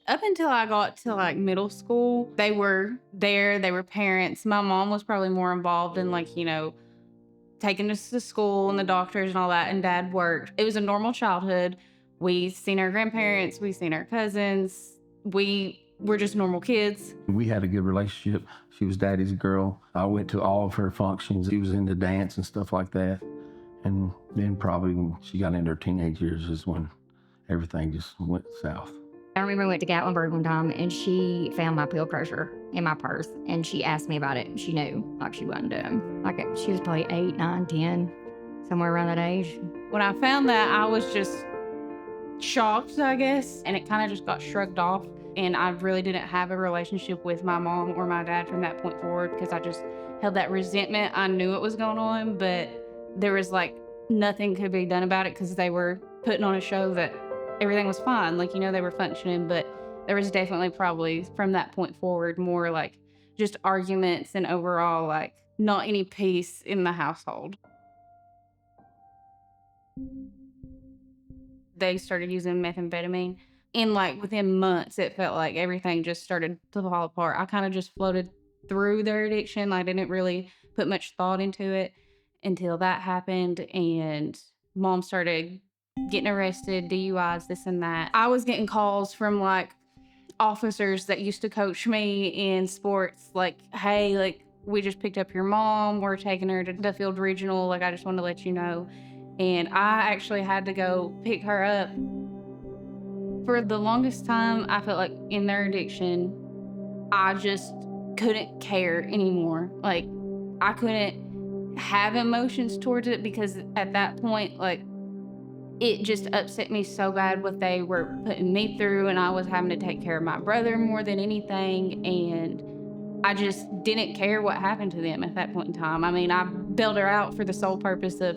Up until I got to like middle school, they were there, they were parents. My mom was probably more involved in like, taking us to school and the doctors and all that, and dad worked. It was a normal childhood. We seen our grandparents, we seen our cousins. We were just normal kids. We had a good relationship. She was daddy's girl. I went to all of her functions. She was into dance and stuff like that. And then probably when she got into her teenage years is when everything just went south. I remember I went to Gatlinburg one time and she found my pill crusher in my purse and she asked me about it. She knew, like she wasn't dumb. Like she was probably 8, 9, 10, somewhere around that age. When I found that, I was just shocked, I guess, and it kind of just got shrugged off. And I really didn't have a relationship with my mom or my dad from that point forward because I just held that resentment. I knew it was going on, but there was like nothing could be done about it because they were putting on a show that everything was fine. Like, they were functioning, but there was definitely probably from that point forward more like just arguments and overall like not any peace in the household. They started using methamphetamine. And like within months, it felt like everything just started to fall apart. I kind of just floated through their addiction. I didn't really put much thought into it until that happened. And mom started getting arrested, DUIs, this and that. I was getting calls from like officers that used to coach me in sports, like, hey, like, we just picked up your mom. We're taking her to Duffield Regional. Like, I just wanted to let you know. And I actually had to go pick her up. For the longest time, I felt like in their addiction, I just couldn't care anymore. Like, I couldn't have emotions towards it because at that point, like, it just upset me so bad what they were putting me through, and I was having to take care of my brother more than anything, and I just didn't care what happened to them at that point in time. I mean, I bailed her out for the sole purpose of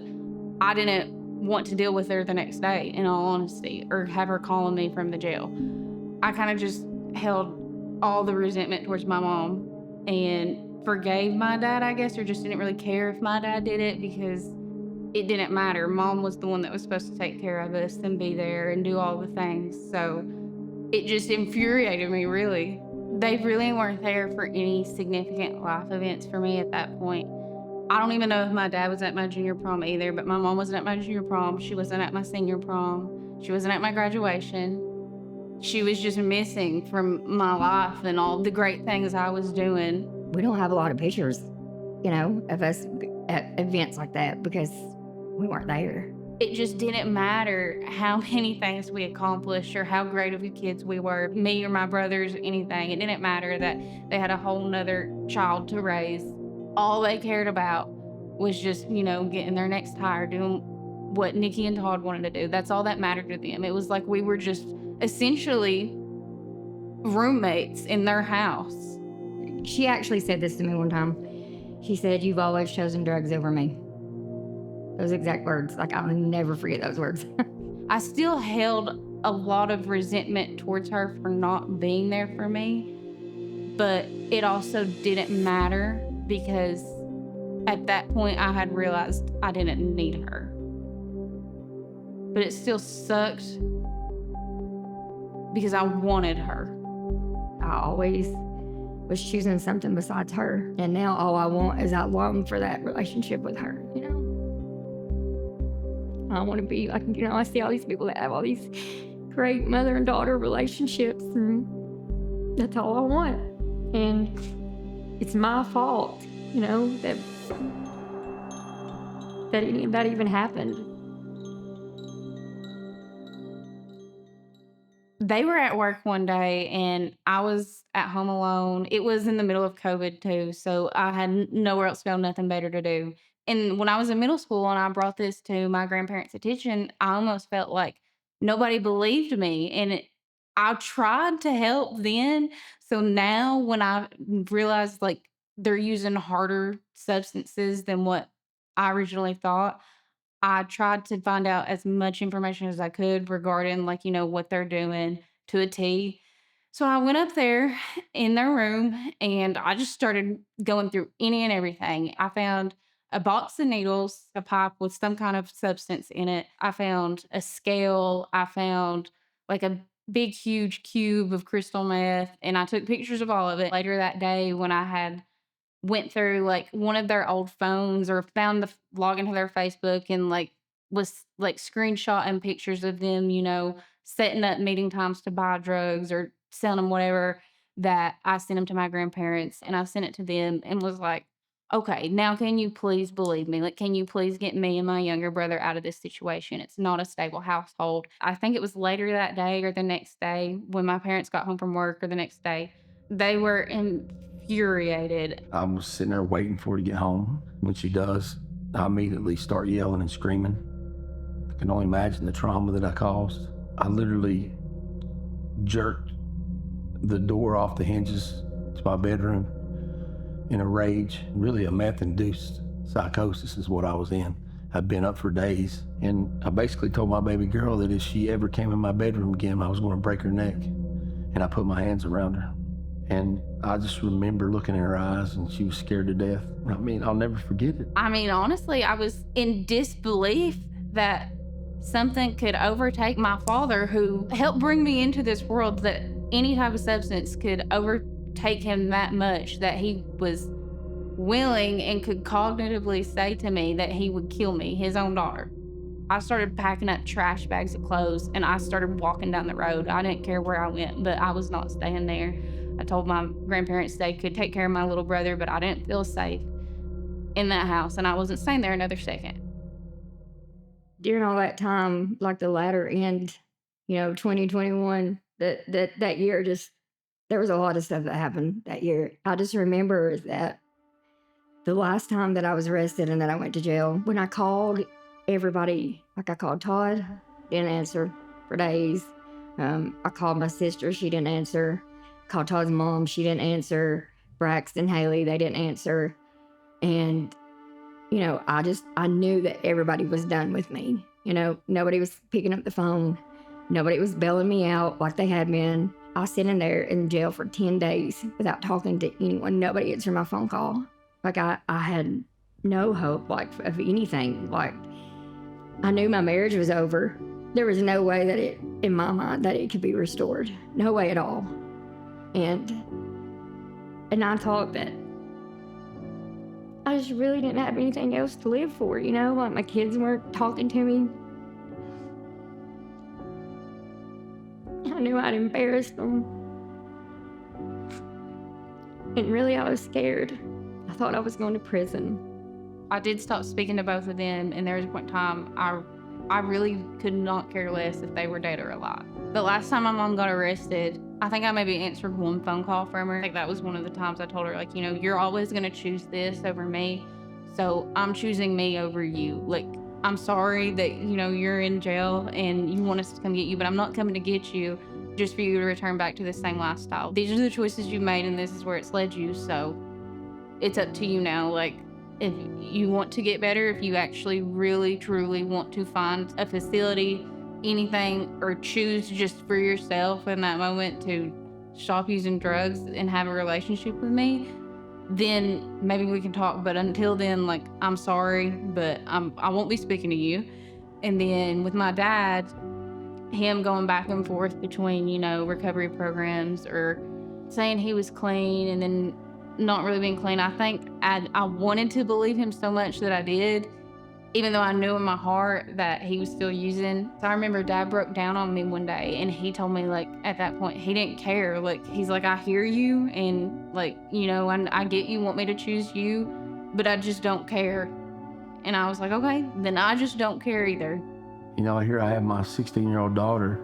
I didn't want to deal with her the next day, in all honesty, or have her calling me from the jail. I kind of just held all the resentment towards my mom and forgave my dad, I guess, or just didn't really care if my dad did it because it didn't matter. Mom was the one that was supposed to take care of us and be there and do all the things. So it just infuriated me, really. They really weren't there for any significant life events for me at that point. I don't even know if my dad was at my junior prom either, but my mom wasn't at my junior prom. She wasn't at my senior prom. She wasn't at my graduation. She was just missing from my life and all the great things I was doing. We don't have a lot of pictures, of us at events like that because we weren't there. It just didn't matter how many things we accomplished or how great of kids we were, me or my brothers, anything. It didn't matter that they had a whole nother child to raise. All they cared about was just, getting their next hire, doing what Nikki and Todd wanted to do. That's all that mattered to them. It was like we were just essentially roommates in their house. She actually said this to me one time. She said, "You've always chosen drugs over me." Those exact words. Like, I'll never forget those words. I still held a lot of resentment towards her for not being there for me, but it also didn't matter because at that point I had realized I didn't need her. But it still sucked because I wanted her. I always was choosing something besides her. And now all I want is I long for that relationship with her, I want to be like, I see all these people that have all these great mother and daughter relationships, and that's all I want. And it's my fault, that any of that even happened. They were at work one day and I was at home alone. It was in the middle of COVID too, so I had nowhere else to go, nothing better to do. And when I was in middle school and I brought this to my grandparents' attention, I almost felt like nobody believed me. And I tried to help then. So now when I realized like they're using harder substances than what I originally thought, I tried to find out as much information as I could regarding like, what they're doing to a T. So I went up there in their room and I just started going through any and everything. I found a box of needles, a pipe with some kind of substance in it. I found a scale. I found like a big, huge cube of crystal meth, and I took pictures of all of it. Later that day, when I had went through, like, one of their old phones or found the login to their Facebook and, like, was, like, screenshotting pictures of them, setting up meeting times to buy drugs or selling them whatever, that I sent them to my grandparents, and I sent it to them and was like, "Okay, now can you please believe me? Like, can you please get me and my younger brother out of this situation? It's not a stable household." I think it was later that day or the next day when my parents got home from work, or the next day, they were infuriated. I was sitting there waiting for her to get home. When she does, I immediately start yelling and screaming. I can only imagine the trauma that I caused. I literally jerked the door off the hinges to my bedroom in a rage. Really a meth-induced psychosis is what I was in. I'd been up for days, and I basically told my baby girl that if she ever came in my bedroom again, I was going to break her neck. And I put my hands around her. And I just remember looking in her eyes, and she was scared to death. I mean, I'll never forget it. I mean, honestly, I was in disbelief that something could overtake my father, who helped bring me into this world, that any type of substance could overtake him that much that he was willing and could cognitively say to me that he would kill me, his own daughter. I started packing up trash bags of clothes and I started walking down the road. I didn't care where I went, but I was not staying there. I told my grandparents they could take care of my little brother, but I didn't feel safe in that house, and I wasn't staying there another second. During all that time, like the latter end, 2021, that year, just there was a lot of stuff that happened that year. I just remember that the last time that I was arrested and that I went to jail, when I called everybody, like I called Todd, didn't answer for days. I called my sister, she didn't answer. Called Todd's mom, she didn't answer. Braxton, Haley, they didn't answer. And, I knew that everybody was done with me. Nobody was picking up the phone. Nobody was bailing me out like they had been. I was sitting there in jail for 10 days without talking to anyone. Nobody answered my phone call. Like I had no hope, of anything. Like, I knew my marriage was over. There was no way that in my mind, that it could be restored. No way at all. And I thought that I just really didn't have anything else to live for, like my kids weren't talking to me. I knew I'd embarrassed them. And really, I was scared. I thought I was going to prison. I did stop speaking to both of them, and there was a point in time I really could not care less if they were dead or alive. The last time my mom got arrested, I think I maybe answered one phone call from her. I think that was one of the times I told her, like, you're always going to choose this over me, so I'm choosing me over you. Like, I'm sorry that, you're in jail and you want us to come get you, but I'm not coming to get you just for you to return back to the same lifestyle. These are the choices you've made, and this is where it's led you, so it's up to you now. Like, if you want to get better, if you actually really, truly want to find a facility, anything, or choose just for yourself in that moment to stop using drugs and have a relationship with me, then maybe we can talk. But until then, like, I'm sorry, but I won't be speaking to you. And then with my dad, him going back and forth between, recovery programs or saying he was clean and then not really being clean. I think I wanted to believe him so much that I did, even though I knew in my heart that he was still using. So I remember Dad broke down on me one day and he told me, like, at that point, he didn't care. Like, he's like, I hear you, and like, I get you want me to choose you, but I just don't care. And I was like, okay, then I just don't care either. Here I have my 16-year-old daughter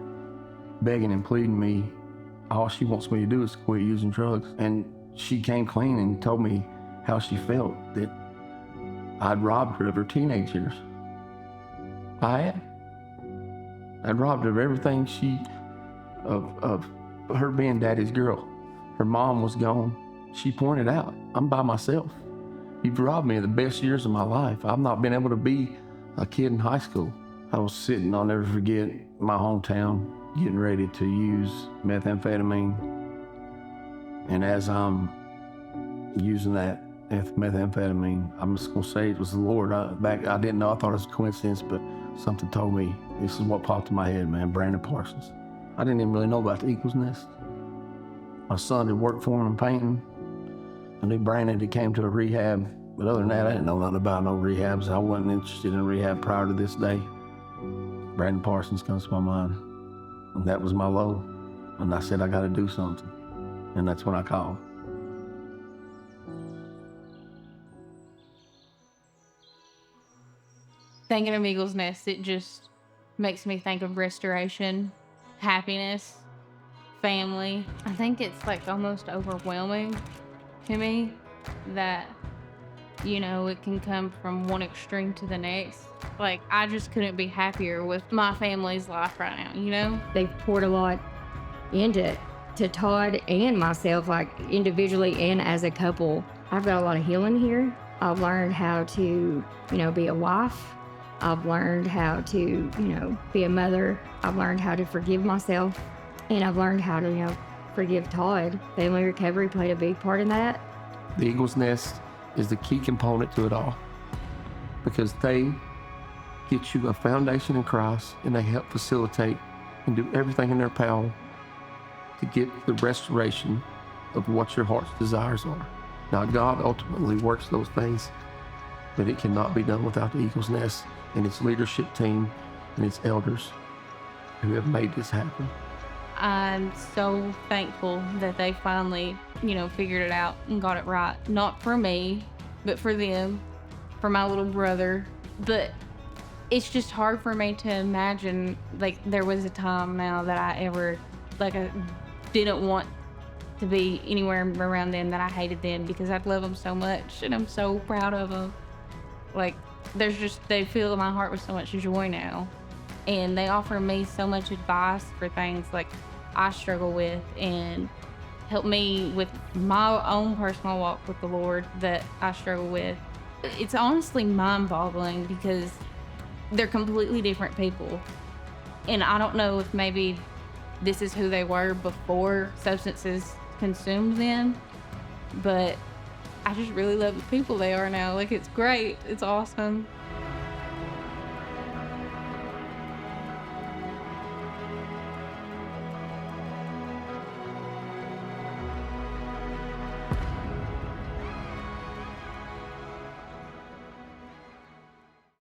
begging and pleading me. All she wants me to do is quit using drugs. And she came clean and told me how she felt, that I'd robbed her of her teenage years. I had. I'd robbed her of everything of her being daddy's girl. Her mom was gone. She pointed out, I'm by myself. You've robbed me of the best years of my life. I've not been able to be a kid in high school. I was sitting, I'll never forget, my hometown, getting ready to use methamphetamine. And as I'm using that methamphetamine, I'm just gonna say it was the Lord. I didn't know, I thought it was a coincidence, but something told me, this is what popped in my head, man, Brandon Parsons. I didn't even really know about the Eagles Nest. My son had worked for him painting. I knew Brandon had came to a rehab, but other than that, I didn't know nothing about no rehabs. I wasn't interested in rehab prior to this day. Brandon Parsons comes to my mind, and that was my low. And I said, I got to do something, and that's when I called. Thinking of Eagle's Nest, it just makes me think of restoration, happiness, family. I think it's like almost overwhelming to me that, it can come from one extreme to the next. Like, I just couldn't be happier with my family's life right now. They've poured a lot into it, to Todd and myself, like individually and as a couple. I've got a lot of healing here. I've learned how to, be a wife. I've learned how to, be a mother. I've learned how to forgive myself. And I've learned how to, forgive Todd. Family recovery played a big part in that. The Eagles Nest is the key component to it all, because they get you a foundation in Christ, and they help facilitate and do everything in their power to get the restoration of what your heart's desires are. Now, God ultimately works those things, but it cannot be done without the Eagles Nest and its leadership team and its elders who have made this happen. I'm so thankful that they finally, figured it out and got it right. Not for me, but for them, for my little brother. But it's just hard for me to imagine, like, there was a time now that I didn't want to be anywhere around them, that I hated them, because I love them so much and I'm so proud of them. Like, they fill my heart with so much joy now. And they offer me so much advice for things like I struggle with, and help me with my own personal walk with the Lord that I struggle with. It's honestly mind-boggling, because they're completely different people. And I don't know if maybe this is who they were before substances consumed them, but I just really love the people they are now. Like, it's great. It's awesome.